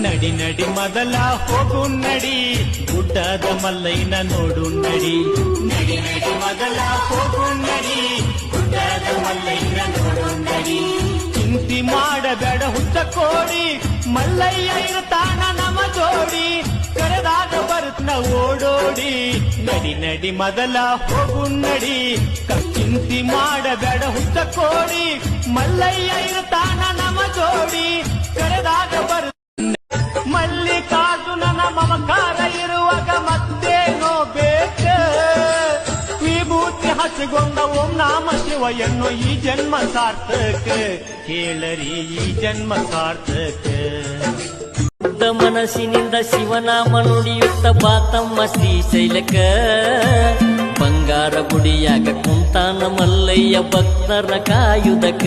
ನಡಿ ನಡಿ ಮೊದಲ ಹೋಗು ನಡಿ ಗುಡ್ಡದ ಮಲ್ಲಯ್ಯನ ನೋಡು ನಡಿ ನಡಿ ನಡಿ ಮೊದಲ ಹೋಗು ನಡಿ ಗುಡ್ಡದ ಮಲ್ಲಯ್ಯನ ನೋಡು ನಡಿ ಚಿಂತಿ ಮಾಡಬೇಡ ಹುಚ್ಚ ಕೋಡಿ ಮಲ್ಲಯ್ಯ ಇರ್ತಾನ ನಮ ಜೋಡಿ ಕರೆದಾಗ ಬರುತ್ತನ ಓಡೋಡಿ ನಡಿ ನಡಿ ಮೊದಲ ಹೋಗು ನಡಿ ಚಿಂತಿ ಮಾಡಬೇಡ ಹುಚ್ಚ ಕೋಡಿ ಮಲ್ಲಯ್ಯ ಇರ್ತಾನ ನಮ ಜೋಡಿ ಕರೆದಾಗ ಬರುತ್ತ ಮಲ್ಲಿಕಾರ್ಜುನನ ಮಮಕಾರ ಇರುವಾಗ ಮತ್ತೇನೋ ಬೇಕ ವಿಭೂತಿ ಹಚ್ಚಿಕೊಂಡ ಓಂ ನಾಮ ಶಿವ ಎನ್ನೋ ಈ ಜನ್ಮ ಸಾರ್ಥಕ ಕೇಳರಿ ಈ ಜನ್ಮ ಸಾರ್ಥಕ ಮನಸ್ಸಿನಿಂದ ಶಿವನಾಮ ನುಡಿಯುತ್ತ ಬಾತಮ್ಮ ಶ್ರೀಶೈಲಕ ಬಂಗಾರ ಗುಡಿಯಾಗ ಕುಂತಾನ ಮಲ್ಲಯ್ಯ ಭಕ್ತರ ಕಾಯುದಕ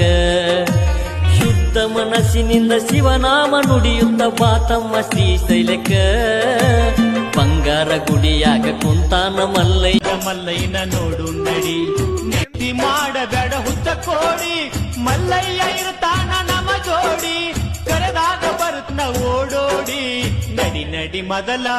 ಶುದ್ಧ ಮನಸ್ಸಿನಿಂದ ಶಿವನಾಮ ನುಡಿಯುತ್ತ ಬಾತಮ್ಮ ಶ್ರೀಶೈಲಕ ಬಂಗಾರ ಗುಡಿಯಾಗ ಕುಂತಾನ ಮಲ್ಲಯ್ಯ ಮಲ್ಲಯ್ಯನ ನೋಡು ನಡಿ ನೆತ್ತಿ ಮಾಡಬೇಡ ಹುಚ್ಚ ಕೋಡಿ ಮಲ್ಲಯ್ಯ ಇರ್ತಾನ ನಮ ಜೋಡಿ ಕರೆದಾಗ ಬರುತ್ತನ ಓಡೋಡಿ ನಡಿ ನಡಿ ಮೊದಲ